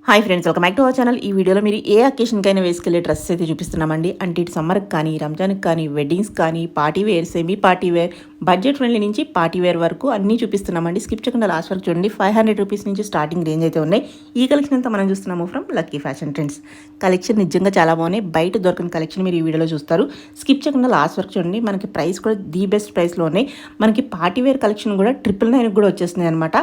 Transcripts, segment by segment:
Hi friends, welcome back to our channel. ఈ వీడియోలో మీరు ఏ అకేషన్కైనా వేసుకెళ్లే డ్రెస్సెస్ అయితే చూపిస్తున్నామండి. అంటే ఇటు సమ్మర్కి కానీ, రంజాన్కి కానీ, వెడ్డింగ్స్ కానీ, party wear, semi party wear, budget friendly నుంచి పార్టీ వేర్ వరకు అన్నీ చూపిస్తున్నామండి. స్కిప్ చేయకుండా లాస్ట్ వరకు చూడండి. 500 రూపీస్ నుంచి స్టార్టింగ్ రేంజ్ అయితే ఉన్నాయి. ఈ కలెక్షన్ అంతా మనం చూస్తున్నాము from lucky fashion trends. Collection నిజంగా చాలా బాగున్నాయి. బయట దొరకని కలెక్షన్ మీరు ఈ వీడియోలో చూస్తారు. స్కిప్ చేయకుండా లాస్ట్ వరకు చూడండి. మనకి ప్రైస్ కూడా ది బెస్ట్ ప్రైస్లో ఉన్నాయి. మనకి పార్టీ వేర్ కలెక్షన్ కూడా 999 కూడా వచ్చేస్తున్నాయి అనమాట.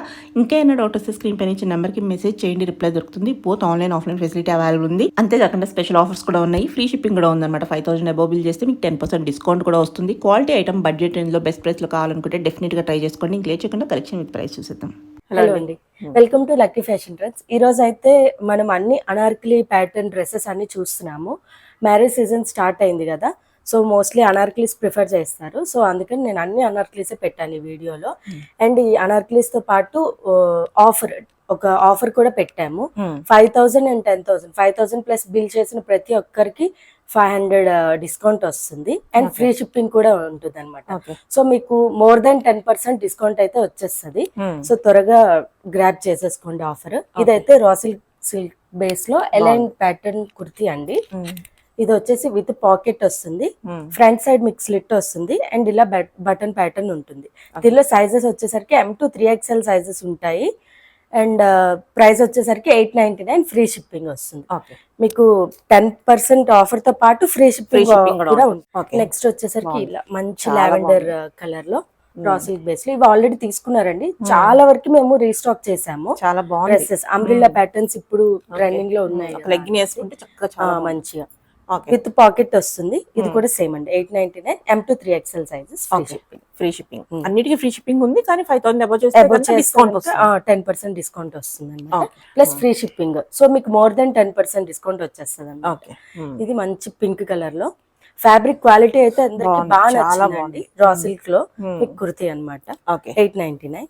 ఇంకా ఏమైనా డౌట్ వస్తే స్క్రీన్ పైన ఇచ్చిన నెంబర్కి మెసేజ్ చేయండి, రిప్లై దొరుకుతుంది. Both online offline facility available ఉంది. అంతేకాకుండా స్పెషల్ ఆఫర్స్ కూడా ఉన్నాయి. ఫ్రీ షిప్పింగ్ కూడా ఉందన్నమాట. 5000 అబోవ్ బిల్ చేస్తే మీకు 10% డిస్కౌంట్ కూడా వస్తుంది. క్వాలిటీ ఐటమ్ బడ్జెట్ రేంజ్లో బెస్ట్ ప్రైస్లో కావాలనుకుంటే డెఫినెట్గా ట్రై చేసుకోండి. ఇంక లేచకుండా కలెక్షన్ విత్ ప్రైస్ చూసేద్దాం. హలో అండి, welcome to lucky fashion trends. ఈ రోజు అయితే మనం అన్ని అనార్కలి ప్యాటర్న్ డ్రెస్సెస్ అన్ని చూస్తున్నాము. మ్యారేజ్ సీజన్ స్టార్ట్ అయింది కదా, సో మోస్ట్లీ అనార్కలీస్ ప్రిఫర్ చేస్తారు. సో అందుకని నేను అన్ని అనార్కలీసే పెట్టాను ఈ వీడియోలో. అండ్ ఈ అనార్కలీస్తో పాటు ఒక ఆఫర్ కూడా పెట్టాము. 5000 అండ్ 10,000 5000 ప్లస్ బిల్ చేసిన ప్రతి ఒక్కరికి 500 డిస్కౌంట్ వస్తుంది. అండ్ ఫ్రీ షిప్పింగ్ కూడా ఉంటుంది అనమాట. సో మీకు మోర్ దెన్ 10% డిస్కౌంట్ అయితే వచ్చేస్తుంది. సో త్వరగా గ్రాబ్ చేసేసుకోండి ఆఫర్. ఇదైతే రా సిల్క్ బేస్ లో ఎలైన్ ప్యాటర్న్ కుర్తీ అండి. ఇది వచ్చేసి విత్ పాకెట్ వస్తుంది, ఫ్రంట్ సైడ్ మిక్స్ స్లిట్ వస్తుంది, అండ్ ఇలా బటన్ ప్యాటర్న్ ఉంటుంది. దీనిలో సైజెస్ వచ్చేసరికి M to 3XL సైజెస్ ఉంటాయి. అండ్ ప్రైస్ వచ్చేసరికి 899, ఫ్రీ షిప్పింగ్ వస్తుంది. మీకు 10% ఆఫర్ తో పాటు ఫ్రీ షిప్పింగ్ కూడా ఉంటుంది. నెక్స్ట్ వచ్చేసరికి ఇలా మంచి లావెండర్ కలర్ లో రా సిల్క్ బేస్ లో ఇవి ఆల్రెడీ తీసుకున్నారండి. చాలా వరకు మేము రీస్టాక్ చేసాము. చాలా బాగుంది డ్రెస్సెస్. అంబ్రిల్లా ప్యాటర్న్స్ ఇప్పుడు ట్రెండింగ్ లో ఉన్నాయి. మంచిగా విత్ పాకెట్ వస్తుంది. ఇది కూడా సేమ్ అండి, 899, M to 3XL sizes, free shipping. అన్నిటికీ ఫ్రీ షిప్పింగ్ ఉంది, కానీ 5000 అబౌవ్ చేస్తే డిస్కౌంట్ 10% డిస్కౌంట్ వస్తుంది అనమాట. Plus free shipping. సో మీకు మోర్ దెన్ 10% డిస్కౌంట్ వచ్చేస్తుంది అనమాట. ఇది మంచి పింక్ కలర్ లో ఫ్యాబ్రిక్ క్వాలిటీ అయితే అందరికి బాగా నచ్చిందండి. రా సిల్క్ లో మీకు కుర్తీ అనమాట. 899.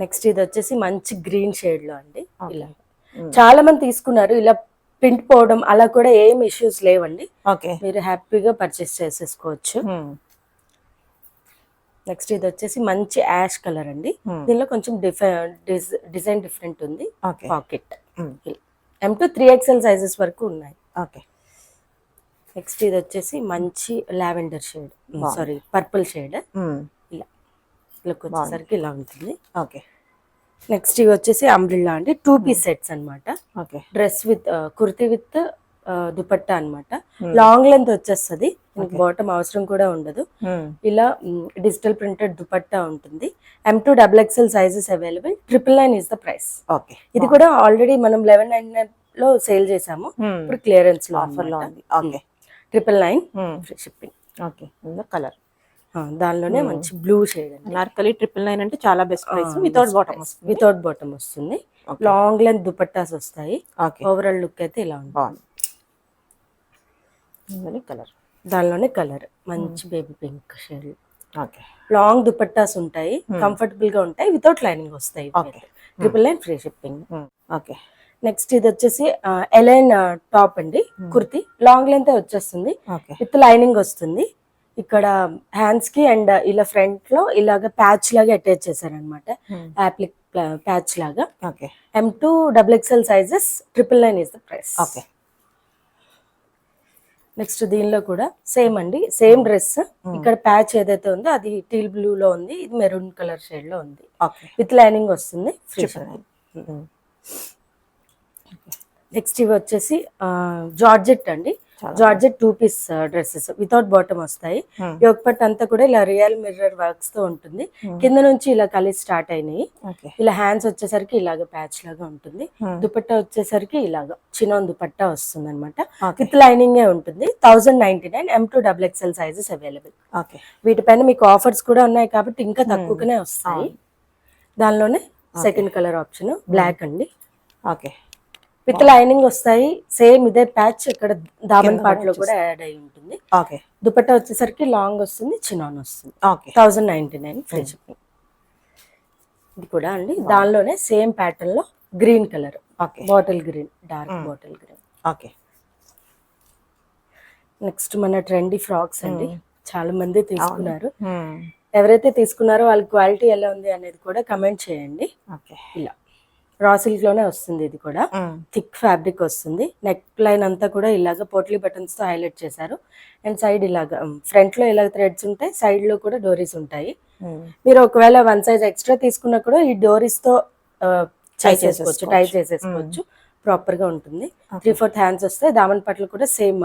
నెక్స్ట్ ఇది వచ్చేసి మంచి గ్రీన్ షేడ్ లో అండి. ఇలా చాలా మంది తీసుకున్నారు. ఇలా ప్రింట్ పోవడం అలా కూడా ఏం ఇష్యూస్ లేవండి. మీరు హ్యాపీగా పర్చేస్ చేసేసుకోవచ్చు. నెక్స్ట్ ఇది వచ్చేసి మంచి యాష్ కలర్ అండి. దీనిలో కొంచెం డిజైన్ డిఫరెంట్ ఉంది. Pocket M to 3XL sizes వరకు ఉన్నాయి. నెక్స్ట్ ఇది వచ్చేసి మంచి lavender shade, sorry purple shade. ఇలా లుక్ వచ్చేసరికి ఇలా ఉంటుంది. నెక్స్ట్ ఇవి వచ్చేసి అంబ్రిల్లా అండి. 2 పీస్ సెట్స్ అనమాట. Dress with kurti with dupatta అనమాట. లాంగ్ లెంత్ వచ్చేస్తుంది, బాటమ్ అవసరం కూడా ఉండదు. ఇలా డిజిటల్ ప్రింటెడ్ దుపట్టా ఉంటుంది. M to XXL sizes available. 999 is the price. ఇది కూడా ఆల్రెడీ మనం 1199 లో సేల్ చేసాము. ఇప్పుడు క్లియరెన్స్ లో ఆఫర్ లో ఉంది. 999 ఫ్రీ షిప్పింగ్. కలర్ దానిలోనే మంచి బ్లూ షేడ్ అండి. నార్కలి 999 అంటే చాలా బెస్ట్ ప్రైస్. వితౌట్ బాటమ్ వస్తుంది. లాంగ్ లెంత్ దుపట్టాస్ వస్తాయి. ఓవరాల్ లుక్ అయితే ఇలా ఉంటుంది. కలర్ దానిలోనే కలర్ మంచి baby pink shade. Long dupattas ఉంటాయి, కంఫర్టబుల్ గా ఉంటాయి, వితౌట్ లైనింగ్ వస్తాయి. 999 ఫ్రీ షిప్పింగ్. నెక్స్ట్ ఇది వచ్చేసి ఎలైన్ టాప్ అండి. కుర్తి లాంగ్ లెంత్ వచ్చేస్తుంది, విత్ లైనింగ్ వస్తుంది. ఇక్కడ హ్యాండ్స్ కి అండ్ ఇలా ఫ్రంట్ లో ఇలాగ ప్యాచ్ లాగా అటాచ్ చేశారనమాట. యాప్లిక్ ప్యాచ్ లాగా. M to XXL sizes. 999 is the price. Next దీనిలో కూడా సేమ్ అండి, సేమ్ డ్రెస్. ఇక్కడ ప్యాచ్ ఏదైతే ఉందో అది టీల్ బ్లూ లో ఉంది, ఇది మెరూన్ కలర్ షేడ్ లో ఉంది. విత్ లైనింగ్ వస్తుంది. నెక్స్ట్ ఇవి వచ్చేసి జార్జెట్ అండి. Georgette 2 piece dresses without bottom వస్తాయి. యోక్ పట్ అంతా కూడా ఇలా రియల్ మిర్రర్ వర్క్స్ తో ఉంటుంది. కింద నుంచి ఇలా కలిసి స్టార్ట్ అయినాయి. ఇలా హ్యాండ్స్ వచ్చేసరికి ఇలాగ ప్యాచ్ లాగా ఉంటుంది. దుపట్టా వచ్చేసరికి ఇలాగ చినాన్ దుపట్టా వస్తుంది అనమాట. విత్ లైనింగ్ ఉంటుంది. 1099, M to XXL sizes available. వీటిపైన మీకు ఆఫర్స్ కూడా ఉన్నాయి కాబట్టి ఇంకా తక్కువగానే వస్తాయి. దానిలోనే సెకండ్ కలర్ ఆప్షన్ బ్లాక్ అండి. విత్ లైనింగ్ వస్తాయి. సేమ్ ఇదే ప్యాచ్ ఇక్కడ దామన్ పార్ట్ లో కూడా యాడ్ అయి ఉంటుంది. దుపట్టా వచ్చేసరికి లాంగ్ వస్తుంది, చినాన్ వస్తుంది. 1099 ఫ్రీ షిప్పింగ్. ఇది కూడా అండి దానిలోనే సేమ్ ప్యాటర్న్ లో green colour, bottle green, dark bottle green. Next మన ట్రెండీ ఫ్రాక్స్ అండి. చాలా మంది తీసుకున్నారు. ఎవరైతే తీసుకున్నారో వాళ్ళ క్వాలిటీ ఎలా ఉంది అనేది కూడా కమెంట్ చేయండి. ఇలా రా సిల్క్ లోనే వస్తుంది. ఇది కూడా థిక్ ఫ్యాబ్రిక్ వస్తుంది. నెక్ లైన్ అంతా కూడా ఇలాగ పోట్లీ బటన్స్ తో హైలైట్ చేశారు. అండ్ సైడ్ ఇలాగ ఫ్రంట్ లో ఇలా థ్రెడ్స్ ఉంటాయి, సైడ్ లో కూడా డోరీస్ ఉంటాయి. మీరు ఒకవేళ 1 size ఎక్స్ట్రా తీసుకున్నా కూడా ఈ డోరీస్ తో చేసేసుకోవచ్చు, టై చేసేసుకోవచ్చు. ప్రాపర్ గా ఉంటుంది. 3/4 హ్యాండ్స్ వస్తాయి. దామన్ పట్లు కూడా సేమ్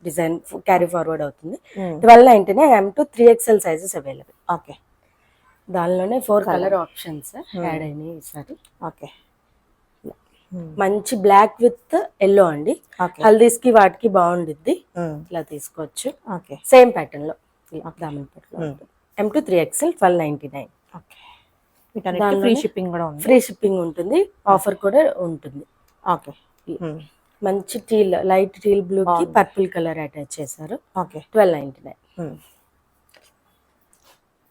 డిజైన్ క్యారీ ఫార్వర్డ్ అవుతుంది. 1299 M to 3XL sizes available. Okay, దానిలోనే 4 కలర్ ఆప్షన్స్ యాడ్ అయినాయి ఈసారి. ఓకే, మంచి బ్లాక్ విత్ ఎల్లో అండి. హల్దీస్ కి వాటికి బాగుండిద్ది. ఇలా తీసుకోవచ్చు. ఓకే, సేమ్ ప్యాటర్న్ లో దామన్ పట్లు M to 3XL 1299. ఓకే. వీటన్నిటికీ ఫ్రీ షిప్పింగ్ కూడా ఉంది. ఫ్రీ షిప్పింగ్ ఉంటుంది. ఆఫర్ కూడా ఉంటుంది. ఓకే, మంచి టీల్, లైట్ టీల్ బ్లూ కి పర్పుల్ కలర్ అటాచ్ చేశారు. ఓకే, 1299.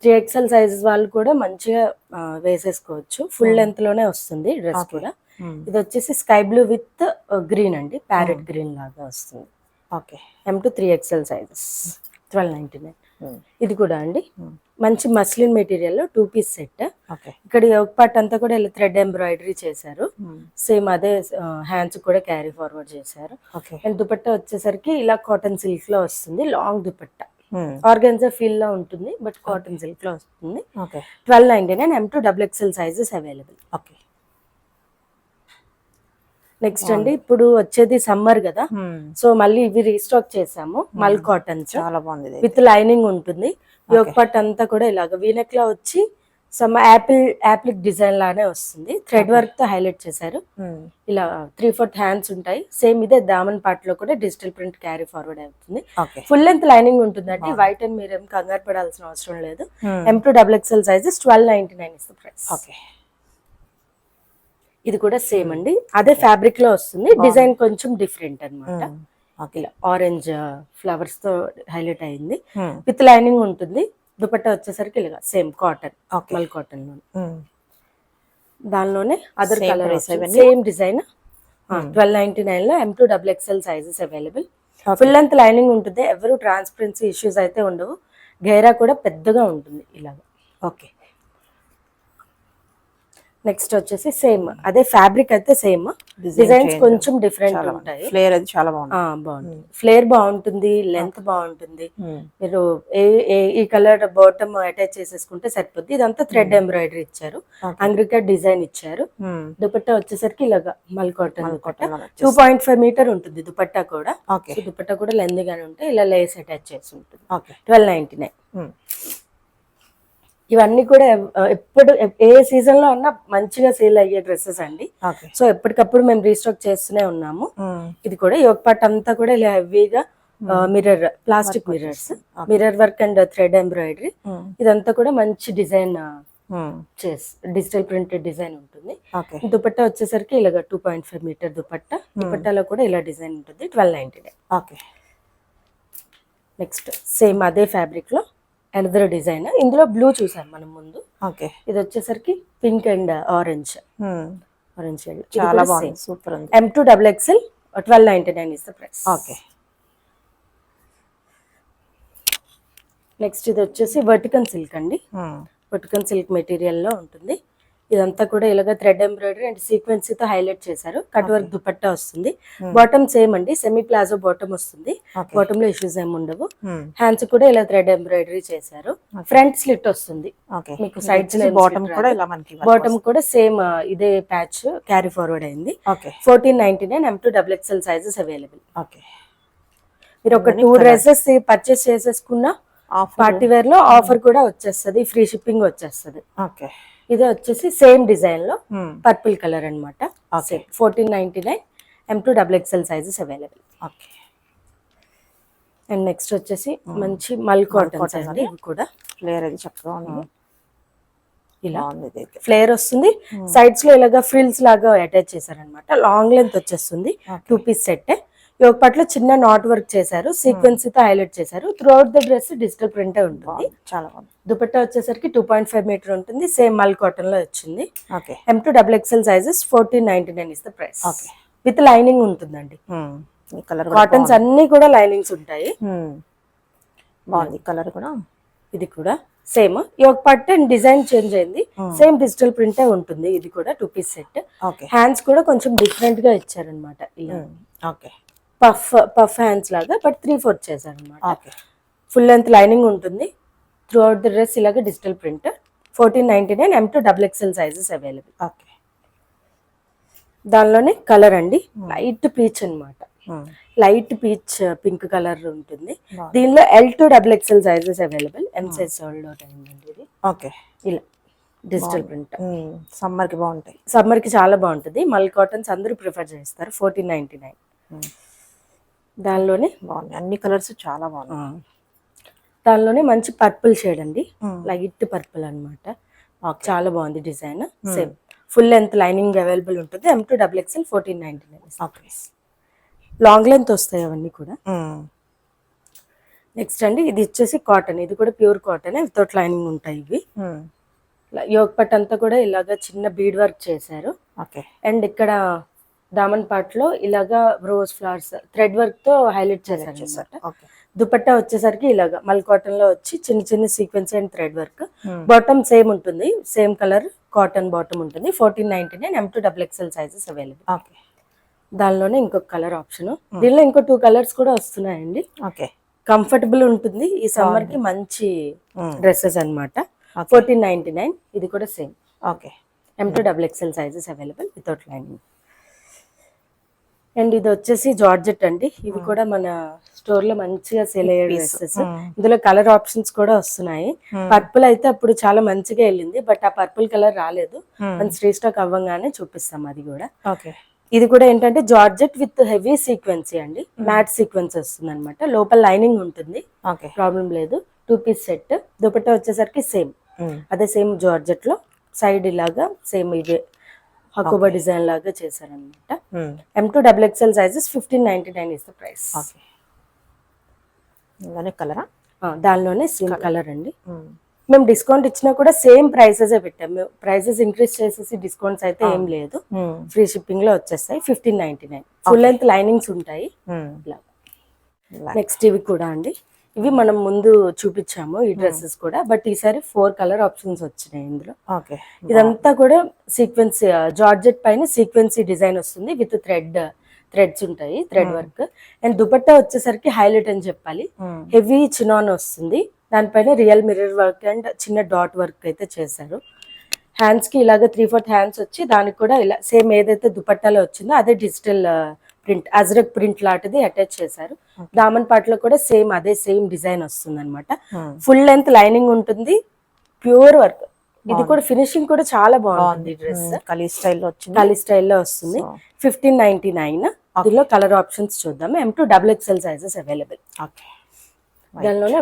3XL సైజెస్ వాళ్ళు కూడా మంచిగా వేసేసుకోవచ్చు. ఫుల్ లెంత్ లోనే వస్తుంది డ్రెస్ కూడా. ఇది వచ్చేసి స్కై బ్లూ విత్ గ్రీన్ అండి, ప్యారెట్ గ్రీన్ లాగా వస్తుంది. Okay, M to 3XL sizes 1299. ఇది కూడా అండి మంచి మస్లిన్ మెటీరియల్ లో 2 piece సెట్. ఇక్కడ ఒక పార్ట్ అంతా కూడా ఇలా థ్రెడ్ ఎంబ్రాయిడరీ చేశారు. సేమ్ అదే హ్యాండ్స్ కూడా క్యారీ ఫార్వర్డ్ చేశారు. అండ్ దుపట్టా వచ్చేసరికి ఇలా కాటన్ సిల్క్ లో వస్తుంది. లాంగ్ దుపట్టా ఆర్గన్జా ఫీల్ లో ఉంటుంది, బట్ కాటన్ సిల్క్ లో వస్తుంది. 1299 M to XXL sizes available. Okay. Next అండి ఇప్పుడు వచ్చేది సమ్మర్ కదా, సో మళ్ళీ ఇవి రీస్టాక్ చేసాము. మల్ కాటన్స్ చాలా బాగుంది. విత్ లైనింగ్ ఉంటుంది. యోగ్ పట్ అంతా కూడా ఇలాగ వీనెక్ లా వచ్చి సమ్ యాప్లిక్ డిజైన్ లానే వస్తుంది. థ్రెడ్ వర్క్ తో హైలైట్ చేశారు. ఇలా 3/4 హ్యాండ్స్ ఉంటాయి. సేమ్ ఇదే దామన్ పార్ట్ లో కూడా డిజిటల్ ప్రింట్ క్యారీ ఫార్వర్డ్ అవుతుంది. ఫుల్ లెంత్ లైనింగ్ ఉంటుందండి. వైట్ అండ్ మీరేం కంగారు పడాల్సిన అవసరం లేదు. M to XXL sizes 1299 is the price. Okay. ఇది కూడా సేమ్ అండి, అదే ఫ్యాబ్రిక్ లో వస్తుంది. డిజైన్ కొంచెం డిఫరెంట్ అన్నమాట. ఇలా ఆరెంజ్ ఫ్లవర్స్ తో హైలైట్ అయింది. విత్ లైనింగ్ ఉంటుంది. దుపట్టా వచ్చేసరికి ఇలా సేమ్ కాటన్, మల్ కాటన్ లో. దానిలోనే అదర్ కలర్ సేమ్ డిజైన్ 1299 లో M to XXL sizes available. Full length lining ఉంటుంది. ఎవరు ట్రాన్స్పరెన్సీ ఇష్యూస్ అయితే ఉండవు. గైరా కూడా పెద్దగా ఉంటుంది ఇలాగా. ఓకే. నెక్స్ట్ వచ్చేసి సేమ్ అదే ఫ్యాబ్రిక్ అయితే సేమ్, డిజైన్స్ కొంచెం డిఫరెంట్ ఉంటాయి. ఫ్లేర్ అది చాలా బాగుంది. బాగుంటుంది. ఫ్లేర్ బాగుంటుంది, లెంత్ బాగుంటుంది. మీరు ఈ కలర్ బాటమ్ అటాచ్ చేసేసుకుంటే సరిపోద్ది. ఇదంతా థ్రెడ్ ఎంబ్రాయిడరీ ఇచ్చారు, అంగ్రికా డిజైన్ ఇచ్చారు. దుపట్టా వచ్చేసరికి ఇలాగా మల్ కాటన్ 2.5 మీటర్ ఉంటుంది దుపట్టా కూడా. దుపట్టా కూడా లెంత్ గానే ఉంటాయి. ఇలా లేస్ అటాచ్ చేసి ఉంటుంది. 1299. ఇవన్నీ కూడా ఎప్పుడు ఏ సీజన్ లో ఉన్నా మంచిగా సేల్ అయ్యే డ్రెస్సెస్ అండి. సో ఎప్పటికప్పుడు మేము రీస్టాక్ చేస్తూనే ఉన్నాము. ఇది కూడా యోగ్ పార్ట్ అంతా కూడా ఇలా హెవీగా mirror, plastic mirrors, mirror work and thread embroidery. ఇదంతా కూడా మంచి డిజైన్ డిజిటల్ ప్రింటెడ్ డిజైన్ ఉంటుంది. దుపట్టా వచ్చేసరికి ఇలాగా 2.5 మీటర్ దుపట్టా. దుపట్టాలో కూడా ఇలా డిజైన్ ఉంటుంది. 1299. నెక్స్ట్ సేమ్ అదే ఫ్యాబ్రిక్ లో అనదర్ డిజైన్. ఇందులో బ్లూ చూసాం మనం ముందు. ఇది వచ్చేసరికి పింక్ అండ్ ఆరెంజ్ షేడ్. చాలా బాగుంది, సూపర్ ఉంది. M to XXL 1299 is the price. Okay. Next ఇది వచ్చేసి వర్టికల్ సిల్క్ అండి. వర్టికల్ సిల్క్ మెటీరియల్ లో ఉంటుంది. ఇదంతా కూడా ఇలాగ థ్రెడ్ ఎంబ్రాయిడరీ అండ్ సీక్వెన్స్ తో హైలైట్ చేశారు. కట్ వర్క్ దుపట్టా వస్తుంది. బాటమ్ సేమ్ అండి, సెమీ ప్లాజో బాటమ్ వస్తుంది. బాటమ్ లో ఇష్యూస్ ఏమి ఉండవు. హ్యాండ్స్ కూడా ఇలా థ్రెడ్ ఎంబ్రాయిడరీ చేశారు. ఫ్రంట్ స్లిట్ వస్తుంది మీకు. సైడ్స్ బాటమ్ కూడా సేమ్ ఇదే ప్యాచ్ క్యారీ ఫార్వర్డ్ అయింది. 1499 M to XXL sizes available. మీరు ఒక 2 డ్రెస్సెస్ పర్చేస్ చేసేసుకున్న పార్టీ వేర్ లో ఆఫర్ కూడా వచ్చేస్తుంది, ఫ్రీ షిప్పింగ్ వచ్చేస్తుంది. ఇది వచ్చేసి సేమ్ డిజైన్ లో పర్పుల్ కలర్ అనమాట. 1499 M to XXL sizes available. And next వచ్చేసి మంచి మల్ కాటన్స్ అండి. ఇవి కూడా ఫ్లేర్ అది చక్కగా ఉంది. ఇలా ఫ్లేర్ వస్తుంది. సైడ్స్ లో ఇలాగా ఫ్రిల్స్ లాగా అటాచ్ చేశారనమాట. లాంగ్ లెంత్ వచ్చేస్తుంది. 2 piece సెట్. యోగ్ పట్లో చిన్న నాట్ వర్క్ చేశారు, సీక్వెన్స్ తో హైలైట్ చేశారు. Through out the dress digital print ఉంటుంది. చాలా బాగుంది. దుపట్టా వచ్చేసరికి 2.5 మీటర్ ఉంటుంది. సేమ్ మల్ కాటన్ లో వచ్చింది. M to XXL sizes 1499 is the price. With lining ఉంటుందండి. కాటన్స్ అన్ని కూడా లైనింగ్స్ ఉంటాయి. బాగుంది కలర్ కూడా. ఇది కూడా same yoke part and design change అయింది, సేమ్ డిజిటల్ ప్రింటే ఉంటుంది. ఇది కూడా 2 పీస్ సెట్. ఓకే. హ్యాండ్స్ కూడా కొంచెం డిఫరెంట్ గా ఇచ్చారనమాట, ఇలా ఓకే. పఫ్ హ్యాండ్స్ లాగా, బట్ 3/4 చేశారనమాట. ఓకే. ఫుల్ లెంత్ లైనింగ్ ఉంటుంది. త్రూ అవుట్ ద డ్రెస్ ఇలాగ digital print. 1499 M to XXL sizes available. Okay. దానిలోనే కలర్ అండి, లైట్ పీచ్ అన్నమాట. లైట్ పీచ్ పింక్ కలర్ ఉంటుంది. దీనిలో L to XXL sizes available. M size sold out అయిందండి ఇది. Okay. ఇలా డిజిటల్ ప్రింట్ సమ్మర్ కి బాగుంటాయి. సమ్మర్ కి చాలా బాగుంటుంది. మల్ కాటన్స్ అందరూ ప్రిఫర్ చేస్తారు. 1499. దానిలోనే బాగున్నాయి, అన్ని కలర్స్ చాలా బాగున్నాయి. దానిలోనే మంచి పర్పుల్ షేడ్ అండి, లైట్ పర్పుల్ అన్నమాట. చాలా బాగుంది design. Same full length lining available ఉంటుంది. M to XXL 1499. Okay. Long length వస్తాయి అవన్నీ కూడా. నెక్స్ట్ అండి, ఇది వచ్చేసి కాటన్. ఇది కూడా ప్యూర్ కాటన్ వితౌట్ లైనింగ్ ఉంటాయి ఇవి. యోగ్ పట్ అంతా కూడా ఇలాగా చిన్న బీడ్ వర్క్ చేశారు. ఓకే. అండ్ ఇక్కడ దామన్ పార్ట్ లో ఇలాగా రోజ్ ఫ్లవర్స్ థ్రెడ్ వర్క్ తో హైలైట్ చేశారు. ఓకే. దుపట్టా వచ్చేసరికి ఇలాగా మల్ కాటన్ లో వచ్చి చిన్న చిన్న sequence and thread work. Bottom same ఉంటుంది, సేమ్ కలర్ కాటన్ బాటమ్ ఉంటుంది. 1499 M to XXL sizes available. Okay. దానిలోనే ఇంకొక కలర్ ఆప్షన్. దీనిలో ఇంకో 2 కలర్స్ కూడా వస్తున్నాయండి. ఓకే. కంఫర్టబుల్ ఉంటుంది ఈ సమ్మర్ కి, మంచి డ్రెస్సెస్ అన్నమాట. 1499. ఇది కూడా same. Okay. M to XXL sizes available without lining. And ఇది వచ్చేసి జార్జెట్ అండి. ఇవి కూడా మన స్టోర్ లో మంచిగా సేల్ అయ్యే డ్రెస్సెస్. ఇందులో కలర్ ఆప్షన్స్ కూడా వస్తున్నాయి. పర్పుల్ అయితే అప్పుడు చాలా మంచిగా వెళ్ళింది, బట్ ఆ పర్పుల్ కలర్ రాలేదు. మన రీస్టాక్ అవ్వగానే చూపిస్తాం అది కూడా. ఓకే. ఇది కూడా ఏంటంటే జార్జెట్ విత్ హెవీ సీక్వెన్సీ అండి, మ్యాట్ సీక్వెన్స్ వస్తుంది అనమాట. లోపల లైనింగ్ ఉంటుంది, ఓకే. ప్రాబ్లం లేదు. 2 పీస్ సెట్. దుపట్టా వచ్చేసరికి సేమ్, అదే సేమ్ జార్జెట్ లో సైడ్ ఇలాగా సేమ్ ఇదే హకోబా డిజైన్ లాగా చేశారనమాట. M to XXL sizes 1599 is the price. కలరా? దానిలోనే సేమ్ కలర్ అండి. మేము డిస్కౌంట్ ఇచ్చినా కూడా సేమ్ ప్రైసెస్ పెట్టాం. మేము ప్రైసెస్ ఇంక్రీజ్ చేసేసి డిస్కౌంట్స్ అయితే ఏం లేదు, ఫ్రీ షిప్పింగ్ లో వచ్చేస్తాయి. 1599. ఫుల్ లెంత్ లైనింగ్స్ ఉంటాయి. నెక్స్ట్ ఇవి కూడా అండి, ఇవి మనం ముందు చూపించాము ఈ డ్రెస్సెస్ కూడా, బట్ ఈసారి 4 కలర్ ఆప్షన్స్ వచ్చినాయి ఇందులో. ఓకే. ఇదంతా కూడా సీక్వెన్స్ జార్జెట్ పైన సీక్వెన్సీ డిజైన్ వస్తుంది విత్ థ్రెడ్స్ ఉంటాయి, థ్రెడ్ వర్క్. అండ్ దుపట్టా వచ్చేసరికి హైలైట్ అని చెప్పాలి. హెవీ చినాన్ వస్తుంది, దానిపైన రియల్ మిర్రర్ వర్క్ అండ్ చిన్న డాట్ వర్క్ అయితే చేశారు. హ్యాండ్స్ కి ఇలాగ 3/4 హ్యాండ్స్ వచ్చి దానికి కూడా ఇలా సేమ్ ఏదైతే దుపట్టాలో వచ్చిందో అదే డిజిటల్ ప్రింట్, అజ్రక్ ప్రింట్ లాంటిది అటాచ్ చేశారు. దామన్ పార్ట్ లో కూడా సేమ్ అదే సేమ్ డిజైన్ వస్తుంది అనమాట. ఫుల్ లెంత్ లైనింగ్ ఉంటుంది, ప్యూర్ వర్క్. ఇది కూడా ఫినిషింగ్ కూడా చాలా బాగుంటుంది. డ్రెస్ కలీ స్టైల్లో వచ్చింది, కలీ స్టైల్లో వస్తుంది. 1599. దీనిలో కలర్ ఆప్షన్స్ చూద్దాం. M to XXL sizes available. Okay. దానిలోనే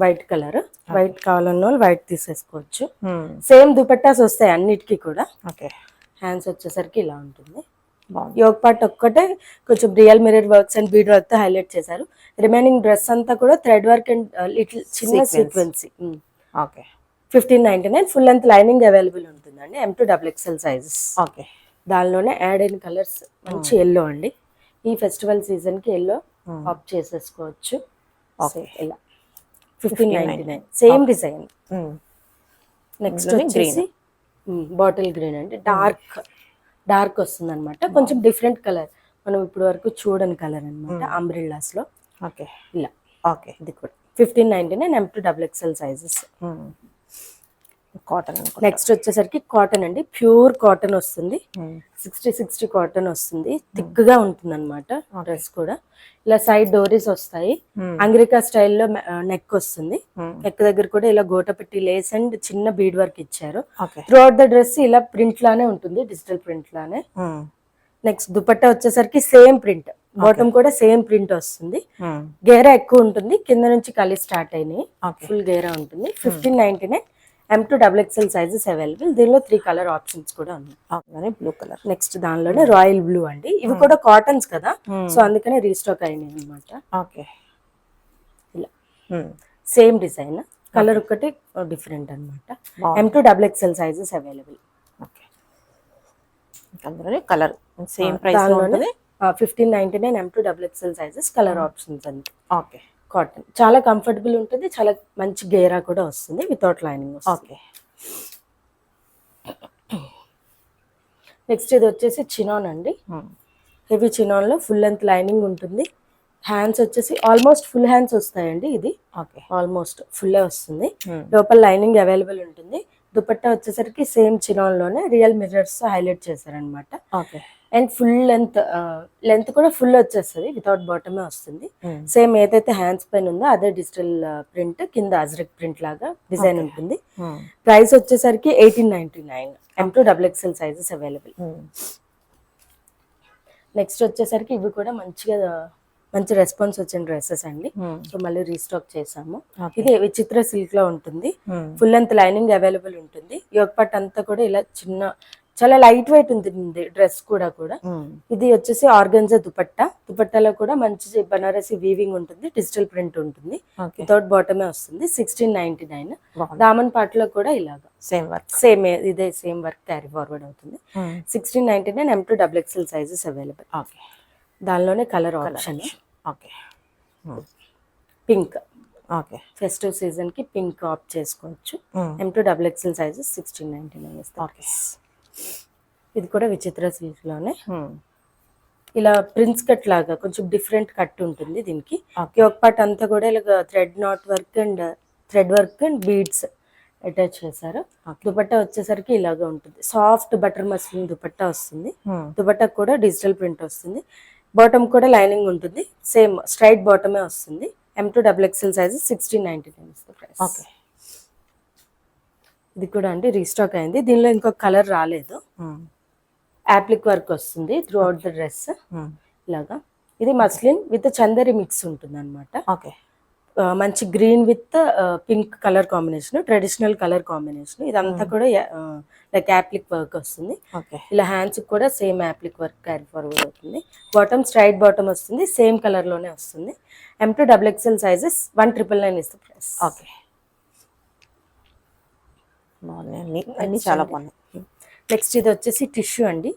వైట్ కలర్, వైట్ కావాలన్న వైట్ తీసేసుకోవచ్చు. సేమ్ దుపట్టాస్ వస్తాయి అన్నిటికీ కూడా. ఓకే. హ్యాండ్స్ వచ్చేసరికి ఇలా ఉంటుంది. యోగ్ పార్ట్ ఒక్కటే కొంచెం real mirror works and bead work తో హైలైట్ చేశారు. రిమైనింగ్ డ్రెస్ అంతా కూడా థ్రెడ్ వర్క్ అండ్ లిటిల్ చిన్న sequence. Okay. 1599. Full length lining available ఉంటుందండి. M to XXL sizes. Okay. దానిలోనే యాడ్ అయిన కలర్స్ మంచి ఎల్లో అండి. ఈ ఫెస్టివల్ సీజన్ కి ఎల్లో ఆప్ చేసేసుకోవచ్చు. ఇలా 1599. Same design. నెక్స్ట్ వచ్చేసి బాటిల్ గ్రీన్ అండి, డార్క్ వస్తుంది అనమాట. కొంచెం డిఫరెంట్ కలర్, మనం ఇప్పుడు వరకు చూడని కలర్ అనమాట. అంబ్రిల్లాస్ లో ఓకే. ఇలా. ఓకే. ఇది కూడా 1599. M to XXL sizes. Cotton. Next వచ్చేసరికి కాటన్ అండి, ప్యూర్ కాటన్ వస్తుంది. 60 కాటన్ వస్తుంది, థిక్ గా ఉంటుంది అనమాట. డ్రెస్ కూడా ఇలా సైడ్ డోరీస్ వస్తాయి. అంగ్రికా స్టైల్లో నెక్ వస్తుంది. నెక్ దగ్గర కూడా ఇలా గోట పెట్టి లేస్ అండ్ చిన్న బీడ్ వర్క్ ఇచ్చారు. త్రూ అవుట్ ద డ్రెస్ ఇలా ప్రింట్ లానే ఉంటుంది, డిజిటల్ ప్రింట్ లానే. నెక్స్ట్ దుపట్టా వచ్చేసరికి సేమ్ ప్రింట్, బాటమ్ కూడా సేమ్ ప్రింట్ వస్తుంది. గేరా ఎక్కువ ఉంటుంది, కింద నుంచి కలి స్టార్ట్ అయినాయి. ఫుల్ గేరా ఉంటుంది. 1599. M to XXL sizes available. దీనిలో 3 కలర్ ఆప్షన్స్ కూడా ఉన్నాయి. Blue colour. నెక్స్ట్ దానిలోనే రాయల్ బ్లూ అండి. ఇవి కూడా కాటన్స్ కదా, సో అందుకనే రీస్టాక్ అయినాయి అనమాట. ఓకే. ఇలా సేమ్ డిజైన్, కలర్ ఒకటి డిఫరెంట్ అనమాట. M to XXL sizes available. Okay. అందులోనే కలర్ సేమ్ ప్రైస్ లో ఉంటుంది. 1599. M to XXL sizes, colour options అండి. ఓకే. కాటన్ చాలా కంఫర్టబుల్ ఉంటుంది, చాలా మంచి గేరా కూడా వస్తుంది, వితౌట్ లైనింగ్ వస్తుంది. ఓకే. నెక్స్ట్ ఇది వచ్చేసి చినాన్ అండి. హెవీ చినాన్లో ఫుల్ లెంత్ లైనింగ్ ఉంటుంది. హ్యాండ్స్ వచ్చేసి ఆల్మోస్ట్ ఫుల్ హ్యాండ్స్ వస్తాయండి. ఇది ఓకే. ఆల్మోస్ట్ ఫుల్ వస్తుంది. లోపల లైనింగ్ అవైలబుల్ ఉంటుంది. దుపట్టా వచ్చేసరికి సేమ్ చినాన్లోనే రియల్ మిర్రర్స్ హైలైట్ చేశారనమాట. ఓకే. అండ్ ఫుల్ లెంత్ కూడా ఫుల్ వచ్చేస్తుంది, వితౌట్ బాటమే వస్తుంది. సేమ్ ఏదైతే హ్యాండ్స్ పైన ఉందో అదే డిజిటల్ ప్రింట్, కింద అజ్రక్ ప్రింట్ లాగా డిజైన్ ఉంటుంది. ప్రైస్ వచ్చేసరికి 1899. M2XXL sizes available. నెక్స్ట్ వచ్చేసరికి ఇవి కూడా మంచి రెస్పాన్స్ వచ్చిన డ్రెస్సెస్ అండి. సో మళ్ళీ రీస్టాక్ చేసాము. ఇది విచిత్ర సిల్క్ లో ఉంటుంది. ఫుల్ లెంత్ లైనింగ్ అవైలబుల్ ఉంటుంది. యోగ్ పట్ అంతా కూడా ఇలా చాలా లైట్ వెయిట్ ఉంటుంది డ్రెస్ కూడా. ఇది వచ్చేసి ఆర్గన్జా దుపట్టాలో కూడా మంచి బనారసి వీవింగ్ ఉంటుంది, డిజిటల్ ప్రింట్ ఉంటుంది, వితౌట్ బాటమే వస్తుంది. 1699. దామన్ పాటలో కూడా ఇలాగా సేమ్ ఇదే సేమ్ వర్క్ క్యారీ ఫార్వర్డ్ అవుతుంది. 1699. M2XXL sizes available. దానిలోనే colour option pink. Okay. Festive season కి పింక్ ఆప్ట్ చేసుకోవచ్చు. M2XXL sizes 1699. ఇది కూడా విచిత్ర సిల్క్ లోనే ఇలా ప్రిన్స్ కట్ లాగా కొంచెం డిఫరెంట్ కట్ ఉంటుంది దీనికి. యోగ్ పార్ట్ అంతా కూడా ఇలా thread work and beads attach చేశారు. దుపట్టా వచ్చేసరికి ఇలాగా ఉంటుంది. సాఫ్ట్ బటర్ మస్లిన్ దుపట్టా వస్తుంది. దుపట్టా కూడా డిజిటల్ ప్రింట్ వస్తుంది. బాటమ్ కూడా లైనింగ్ ఉంటుంది. సేమ్ స్ట్రైట్ బాటమే వస్తుంది. M2XXL sizes 1699 price. ఓకే. ఇది కూడా అండి రీస్టాక్ అయింది. దీనిలో ఇంకొక కలర్ రాలేదు. యాప్లిక్ వర్క్ వస్తుంది త్రూ అవుట్ ద డ్రెస్ ఇలాగా. ఇది మస్లిన్ విత్ చందరి మిక్స్ ఉంటుంది అనమాట. ఓకే. మంచి green with pink colour combination, traditional colour combination. ఇదంతా కూడా లైక్ యాప్లిక్ వర్క్ వస్తుంది. ఇలా హ్యాండ్స్ కూడా same appliqué work carry forward అవుతుంది. బాటమ్ స్ట్రైట్ బాటమ్ వస్తుంది, సేమ్ కలర్ లోనే వస్తుంది. M2XXL sizes 1999 is the price. Okay. అన్ని చాలా బాగున్నాయి. నెక్స్ట్ ఇది వచ్చేసి టిష్యూ అండి.